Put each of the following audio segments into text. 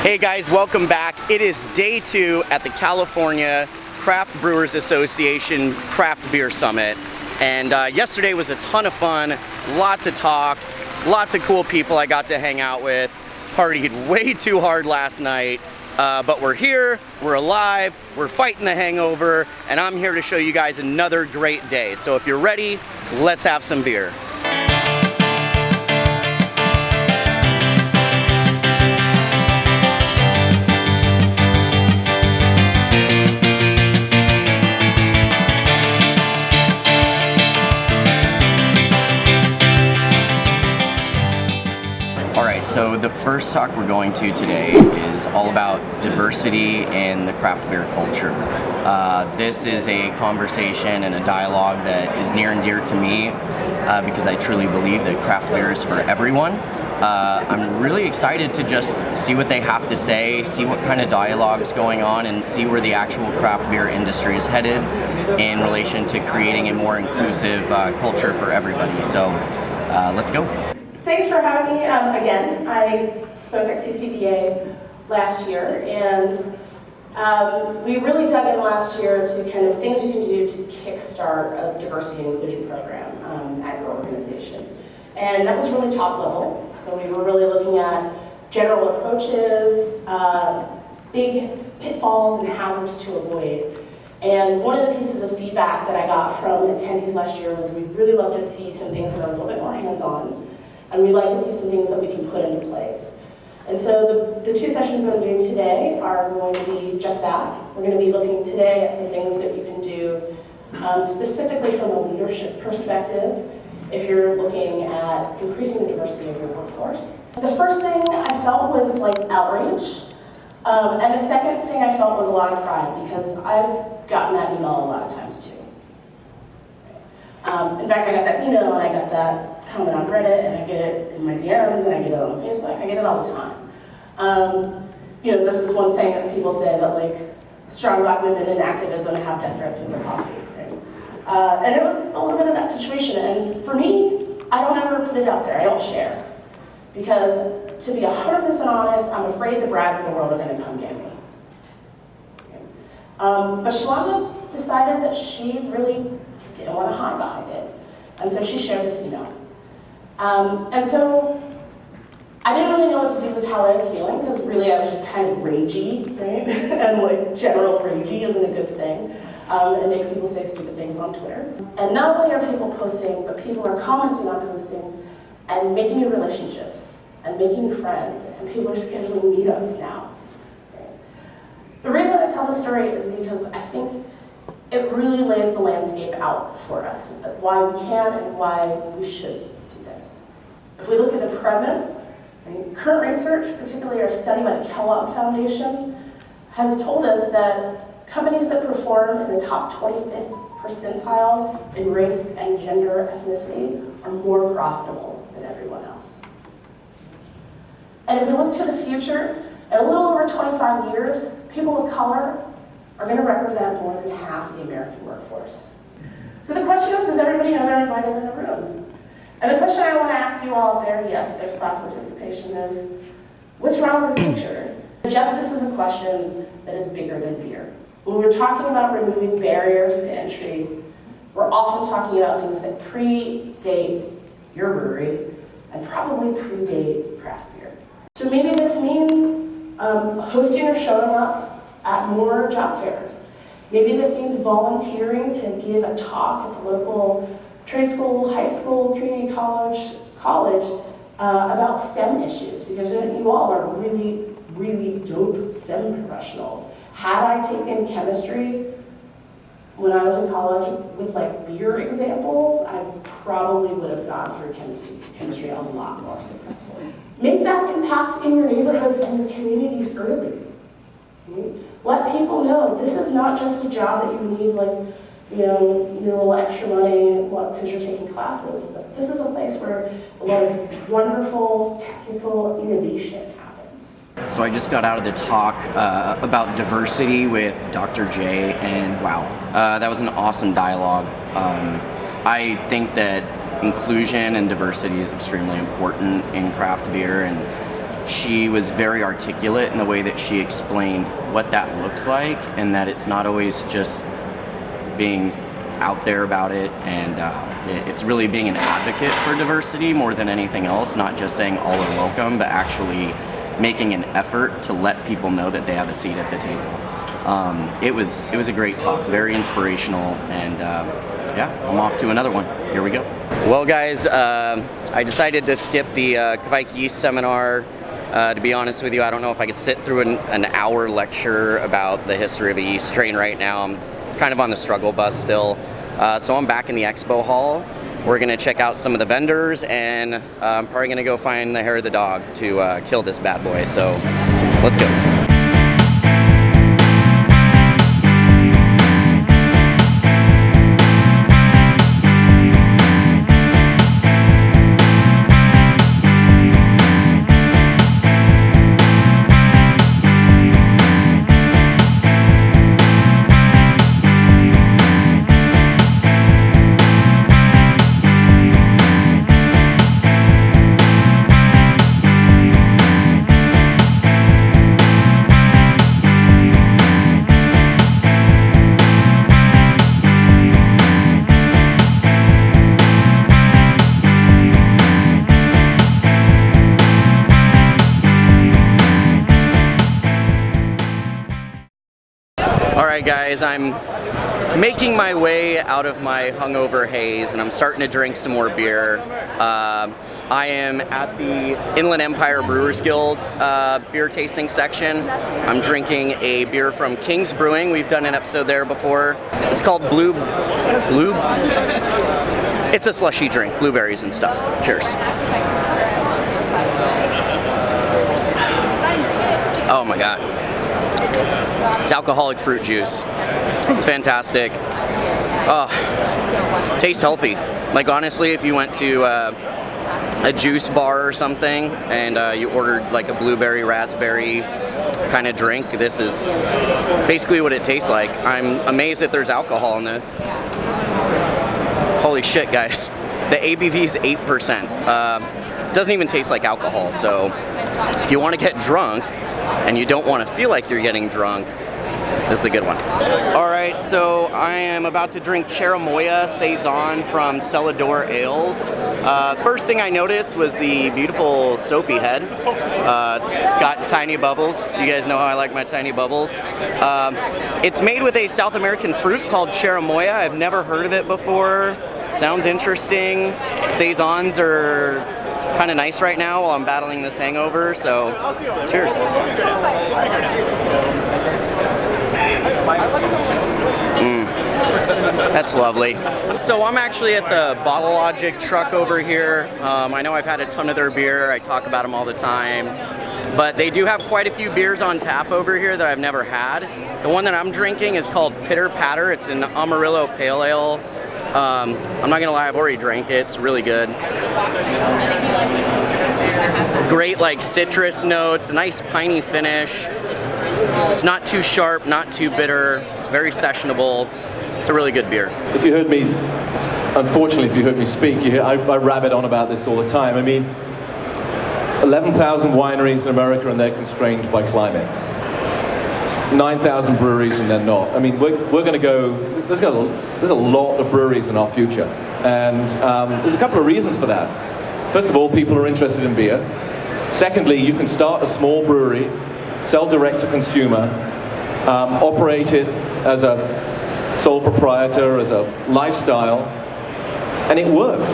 Hey guys, welcome back. It is day 2 at the California Craft Brewers Association Craft Beer Summit. And yesterday was a ton of fun, lots of talks, lots of cool people I got to hang out with. Partied way too hard last night, but we're here, we're alive, we're fighting the hangover, and I'm here to show you guys another great day. So if you're ready, let's have some beer. So the first talk we're going to today is all about diversity in the craft beer culture. This is a conversation and a dialogue that is near and dear to me because I truly believe that craft beer is for everyone. I'm really excited to just see what they have to say, see what kind of dialogue is going on, and see where the actual craft beer industry is headed in relation to creating a more inclusive culture for everybody. So let's go. Thanks for having me again. I spoke at CCBA last year, and we really dug in last year to kind of things you can do to kickstart a diversity and inclusion program at your organization. And that was really top level. So we were really looking at general approaches, big pitfalls and hazards to avoid. And one of the pieces of feedback that I got from attendees last year was we'd really love to see some things that are a little bit more hands-on. And we'd like to see some things that we can put into place. And so the 2 sessions that I'm doing today are going to be just that. We're going to be looking today at some things that you can do specifically from a leadership perspective if you're looking at increasing the diversity of your workforce. The first thing I felt was like outrage. And the second thing I felt was a lot of pride because I've gotten that email a lot of times too. In fact, I got that email and I got that comment on Reddit, and I get it in my DMs, and I get it on Facebook. I get it all the time. There's this one saying that people say that like strong Black women in activism have death threats with their coffee. Right? And it was a little bit of that situation. And for me, I don't ever put it out there. I don't share because, to be 100% honest, I'm afraid the Brads of the world are going to come get me. But Shalonda decided that she really didn't want to hide behind it, and so she shared this email. And so I didn't really know what to do with how I was feeling because really I was just kind of ragey, right? And like general ragey isn't a good thing. It makes people say stupid things on Twitter. And not only are people posting, but people are commenting on postings and making new relationships and making new friends, and people are scheduling meetups now. Right? The reason I tell this story is because I think it really lays the landscape out for us, why we can and why we should do this. If we look at the present, current research, particularly our study by the Kellogg Foundation, has told us that companies that perform in the top 25th percentile in race and gender ethnicity are more profitable than everyone else. And if we look to the future, in a little over 25 years, people of color are going to represent more than half of the American workforce. So the question is, does everybody know they're invited in the room? And the question I want to ask you all out there, yes, there's class participation, is, what's wrong with this picture? Justice is a question that is bigger than beer. When we're talking about removing barriers to entry, we're often talking about things that predate your brewery and probably predate craft beer. So maybe this means hosting or showing up at more job fairs. Maybe this means volunteering to give a talk at the local trade school, high school, community college about STEM issues, because you all are really, really dope STEM professionals. Had I taken chemistry when I was in college with like beer examples, I probably would have gone through chemistry a lot more successfully. Make that impact in your neighborhoods and your communities early. Let people know this is not just a job that you need, like, a little extra money because you're taking classes. But this is a place where a lot of wonderful technical innovation happens. So I just got out of the talk about diversity with Dr. J, and wow, that was an awesome dialogue. I think that inclusion and diversity is extremely important in craft beer, and she was very articulate in the way that she explained what that looks like, and that it's not always just being out there about it, and it's really being an advocate for diversity more than anything else, not just saying all are welcome, but actually making an effort to let people know that they have a seat at the table. It was a great talk, very inspirational, and yeah, I'm off to another one. Here we go. Well, guys, I decided to skip the Kvike Yeast seminar. To be honest with you, I don't know if I could sit through an hour lecture about the history of a yeast strain right now. I'm kind of on the struggle bus still. So I'm back in the expo hall. We're gonna check out some of the vendors, and I'm probably gonna go find the hair of the dog to kill this bad boy. So let's go. Alright guys, I'm making my way out of my hungover haze, and I'm starting to drink some more beer. I am at the Inland Empire Brewers Guild beer tasting section. I'm drinking a beer from King's Brewing. We've done an episode there before. It's called Blue? It's a slushy drink, blueberries and stuff. Cheers. Oh my god. It's alcoholic fruit juice. It's fantastic. Oh, tastes healthy. Like honestly, if you went to a juice bar or something and you ordered like a blueberry, raspberry kind of drink, this is basically what it tastes like. I'm amazed that there's alcohol in this. Holy shit, guys. The ABV is 8%. Doesn't even taste like alcohol, so if you want to get drunk and you don't want to feel like you're getting drunk, this is a good one. Alright, so I am about to drink Cherimoya Saison from Cellador Ales. First thing I noticed was the beautiful soapy head. It's got tiny bubbles. You guys know how I like my tiny bubbles. It's made with a South American fruit called Cherimoya. I've never heard of it before. Sounds interesting. Saisons are kind of nice right now while I'm battling this hangover, so cheers. That's lovely. So I'm actually at the Bottle Logic truck over here. I know I've had a ton of their beer. I talk about them all the time. But they do have quite a few beers on tap over here that I've never had. The one that I'm drinking is called Pitter Patter. It's an Amarillo Pale Ale. I'm not gonna lie, I've already drank it. It's really good. Great like citrus notes, a nice piney finish. It's not too sharp, not too bitter, very sessionable. It's a really good beer. If you heard me, unfortunately, if you heard me speak, I rabbit on about this all the time. I mean, 11,000 wineries in America and they're constrained by climate. 9,000 breweries and they're not. I mean, we're going to go, there's a lot of breweries in our future. And there's a couple of reasons for that. First of all, people are interested in beer. Secondly, you can start a small brewery, sell direct to consumer, operate it as a sole proprietor, as a lifestyle, and it works.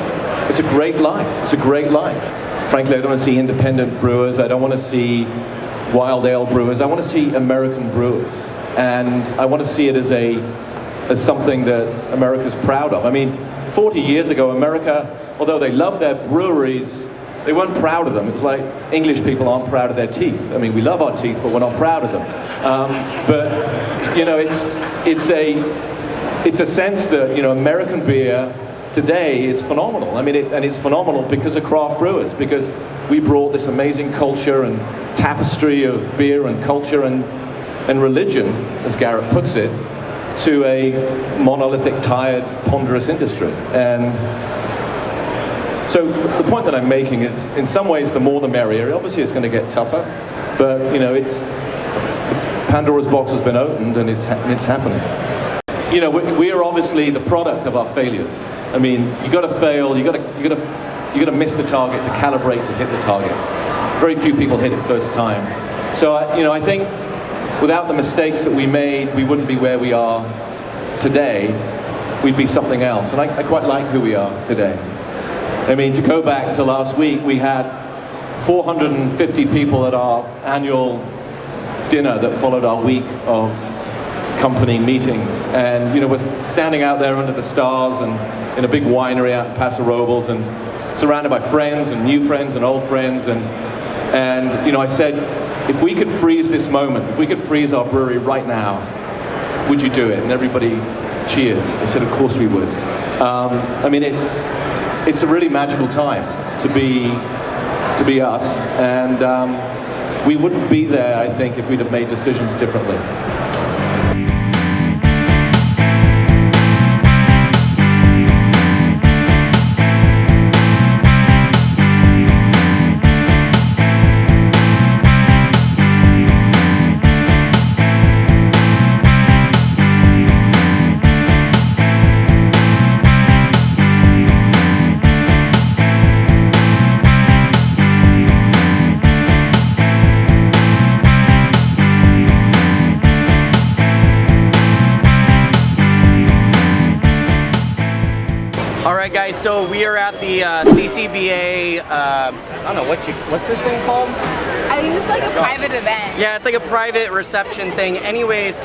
It's a great life. It's a great life. Frankly, I don't want to see independent brewers. I don't want to see wild ale brewers. I want to see American brewers, and I want to see it as something that America's proud of. I mean, 40 years ago, America, although they loved their breweries, they weren't proud of them. It was like English people aren't proud of their teeth. I mean, we love our teeth, but we're not proud of them. But you know, it's a sense that, you know, American beer today is phenomenal. I mean, it's phenomenal because of craft brewers, because we brought this amazing culture and tapestry of beer and culture and religion, as Garrett puts it, to a monolithic, tired, ponderous industry. And So the point that I'm making is, in some ways, the more the merrier. Obviously, it's going to get tougher, but you know, it's Pandora's box has been opened, and it's happening. You know, we are obviously the product of our failures. I mean, you got to fail. You got to miss the target to calibrate to hit the target. Very few people hit it first time. So you know, I think without the mistakes that we made, we wouldn't be where we are today. We'd be something else. And I quite like who we are today. I mean, to go back to last week, we had 450 people at our annual dinner that followed our week of company meetings. And, you know, we're standing out there under the stars and in a big winery out in Paso Robles and surrounded by friends and new friends and old friends. And you know, I said, if we could freeze this moment, if we could freeze our brewery right now, would you do it? And everybody cheered. They said, of course we would. I mean, it's a really magical time to be us, and we wouldn't be there, I think, if we'd have made decisions differently. Alright guys, so we are at the CCBA, I don't know, what's this thing called? I think it's like a private event. Yeah, it's like a private reception thing. Anyways,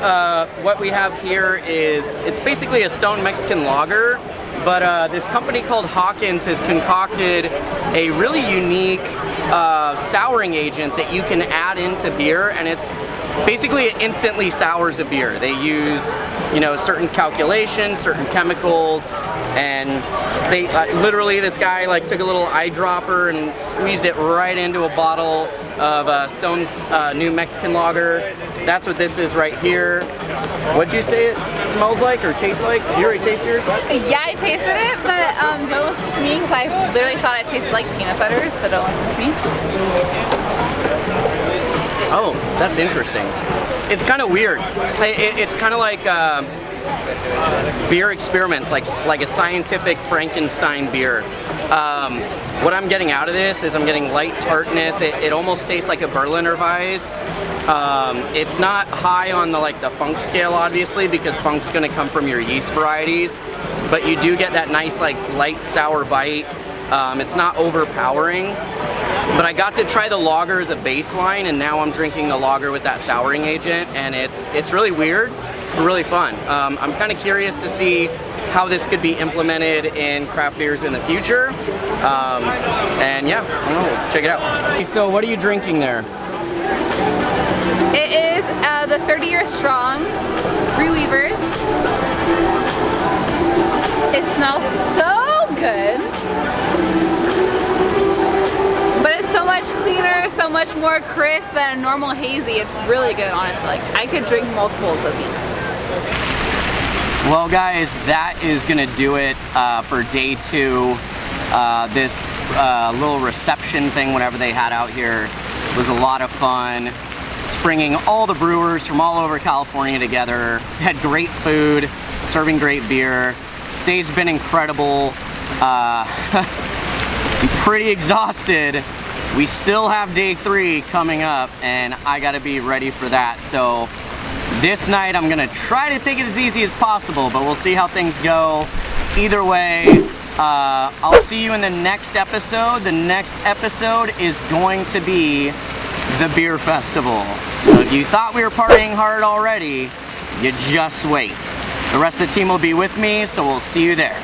what we have here is, it's basically a stone Mexican lager, but this company called Hawkins has concocted a really unique souring agent that you can add into beer, and it's basically it instantly sours a beer. They use, you know, certain calculations, certain chemicals, and they literally, this guy like took a little eyedropper and squeezed it right into a bottle of Stone's new Mexican lager. That's what this is right here. What'd you say it smells like or tastes like? Did you already taste yours? Yeah, I tasted it, but don't listen to me because I literally thought it tasted like peanut butter, so don't listen to me. Oh, that's interesting. It's kind of weird. It's kind of like beer experiments, like a scientific Frankenstein beer. What I'm getting out of this is I'm getting light tartness. It almost tastes like a Berliner Weiss. It's not high on the funk scale, obviously, because funk's going to come from your yeast varieties. But you do get that nice light sour bite. It's not overpowering. But I got to try the lager as a baseline, and now I'm drinking the lager with that souring agent, and it's really weird, but really fun. I'm kind of curious to see how this could be implemented in craft beers in the future. And yeah, I don't know, check it out. So what are you drinking there? It is the 30-year strong Brewers. It smells so good. But it's so much cleaner, so much more crisp than a normal hazy. It's really good, honestly. Like, I could drink multiples of these. Well guys, that is gonna do it for day 2. This little reception thing, whatever they had out here, was a lot of fun. It's bringing all the brewers from all over California together. We had great food, serving great beer. Stay's been incredible. I'm pretty exhausted. We still have day 3 coming up, and I gotta be ready for that. So this night I'm gonna try to take it as easy as possible, but we'll see how things go. Either way, I'll see you in the next episode. The next episode is going to be the beer festival. So if you thought we were partying hard already, you just wait. The rest of the team will be with me, so we'll see you there.